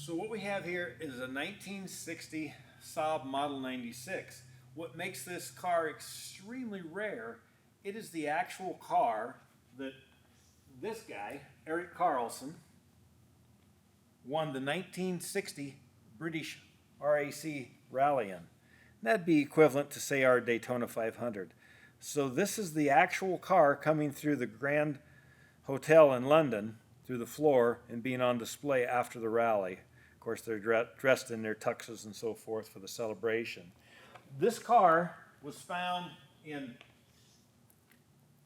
So what we have here is a 1960 Saab Model 96. What makes this car extremely rare, it is the actual car that this guy, Eric Carlson, won the 1960 British RAC Rally in. That'd be equivalent to, say, our Daytona 500. So this is the actual car coming through the Grand Hotel in London, through the floor, and being on display after the rally. Of course, they're dressed in their tuxes and so forth for the celebration. This car was found in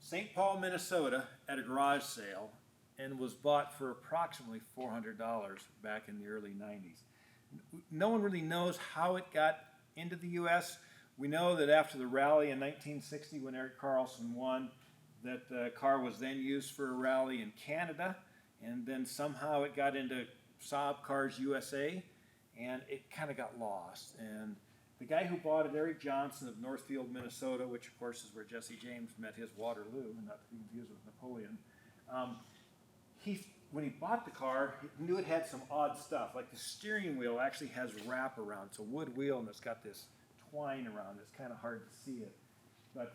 St. Paul, Minnesota at a garage sale and was bought for approximately $400 back in the early 90s. No one really knows how it got into the U.S. We know that after the rally in 1960 when Eric Carlson won, that the car was then used for a rally in Canada, and then somehow it got into Saab Cars USA, and it kind of got lost. And the guy who bought it, Eric Johnson of Northfield, Minnesota, which of course is where Jesse James met his Waterloo, not to be confused with Napoleon. When he bought the car, he knew it had some odd stuff, like the steering wheel actually has wraparound. It's a wood wheel and it's got this twine around it. It's kind of hard to see it. But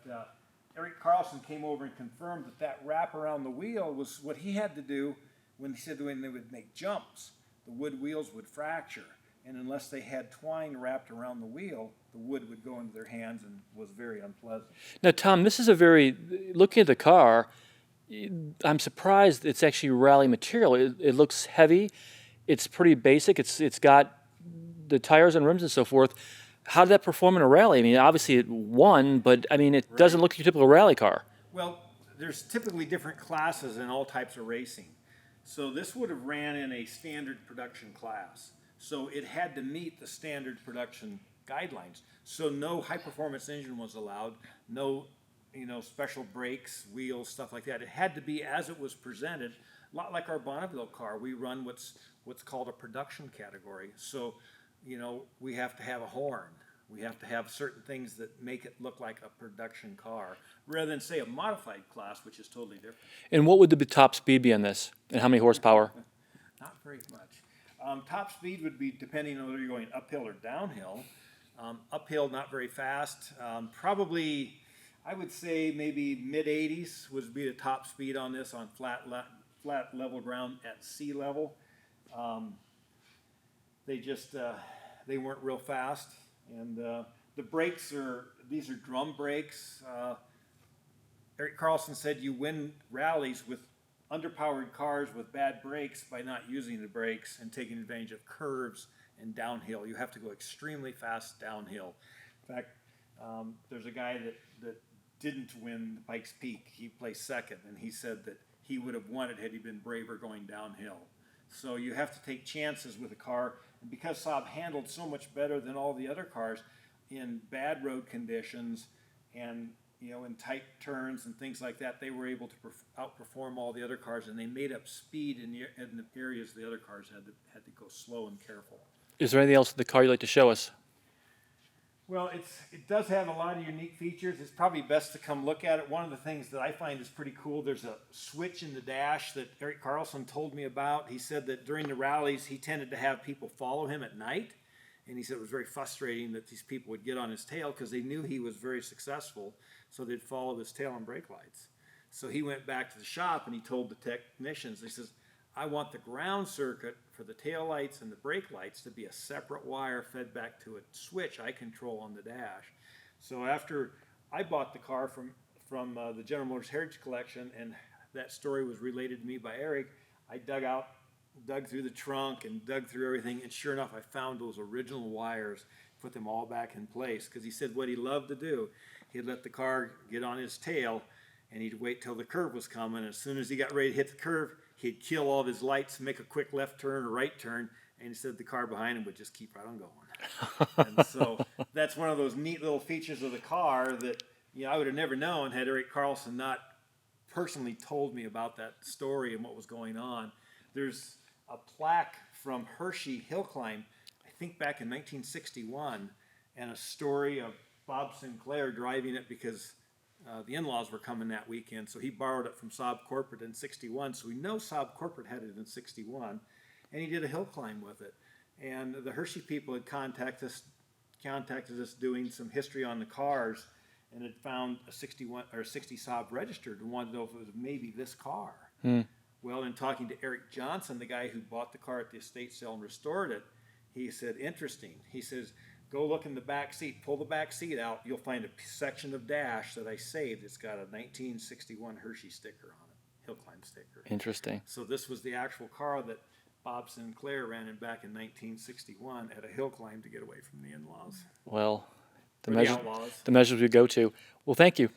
Eric Carlson came over and confirmed that wrap around the wheel was what he had to do when he said when they would make jumps, the wood wheels would fracture. And unless they had twine wrapped around the wheel, the wood would go into their hands and was very unpleasant. Now, Tom, this is looking at the car, I'm surprised it's actually rally material. It looks heavy. It's pretty basic. It's got the tires and rims and so forth. How did that perform in a rally? I mean, obviously it won, but I mean, it doesn't look like a typical rally car. Well, there's typically different classes in all types of racing. So this would have ran in a standard production class. So it had to meet the standard production guidelines. So no high performance engine was allowed, no special brakes, wheels, stuff like that. It had to be as it was presented, a lot like our Bonneville car. We run what's called a production category. So, we have to have a horn. We have to have certain things that make it look like a production car, rather than, say, a modified class, which is totally different. And what would the top speed be on this, and how many horsepower? Not very much. Top speed would be depending on whether you're going uphill or downhill. Uphill, not very fast. Probably, I would say maybe mid-80s would be the top speed on this on flat level ground at sea level. They weren't real fast. And the brakes these are drum brakes. Eric Carlson said you win rallies with underpowered cars with bad brakes by not using the brakes and taking advantage of curves and downhill. You have to go extremely fast downhill. In fact, there's a guy that didn't win the Pikes Peak. He placed second, and he said that he would have won it had he been braver going downhill. So you have to take chances with a car. And because Saab handled so much better than all the other cars in bad road conditions and in tight turns and things like that, they were able to outperform all the other cars, and they made up speed in the areas the other cars had to go slow and careful. Is there anything else in the car you'd like to show us? Well, it does have a lot of unique features. It's probably best to come look at it. One of the things that I find is pretty cool, there's a switch in the dash that Eric Carlson told me about. He said that during the rallies, he tended to have people follow him at night. And he said it was very frustrating that these people would get on his tail because they knew he was very successful, so they'd follow his tail and brake lights. So he went back to the shop and he told the technicians, he says, I want the ground circuit for the tail lights and the brake lights to be a separate wire fed back to a switch I control on the dash. So after I bought the car from the General Motors Heritage Collection, and that story was related to me by Eric, I dug through the trunk and dug through everything, and sure enough, I found those original wires, put them all back in place, because he said what he loved to do, he'd let the car get on his tail, and he'd wait till the curve was coming, and as soon as he got ready to hit the curve, he'd kill all of his lights, make a quick left turn or right turn, and he said the car behind him would just keep right on going. And so that's one of those neat little features of the car that I would have never known had Eric Carlson not personally told me about that story and what was going on. There's a plaque from Hershey Hill Climb, I think back in 1961, and a story of Bob Sinclair driving it because the in-laws were coming that weekend, so he borrowed it from Saab Corporate in 61. So we know Saab Corporate had it in 61, and he did a hill climb with it. And the Hershey people had contacted us doing some history on the cars, and had found a 61 or 60 Saab registered and wanted to know if it was maybe this car. Well, in talking to Eric Johnson, the guy who bought the car at the estate sale and restored it, he said, interesting. He says, go look in the back seat, pull the back seat out, you'll find a section of dash that I saved. It's got a 1961 Hershey sticker on it, hill climb sticker. Interesting. So this was the actual car that Bob Sinclair ran in back in 1961 at a hill climb to get away from the in-laws. Well, Or the outlaws. the measures we go to. Well, thank you.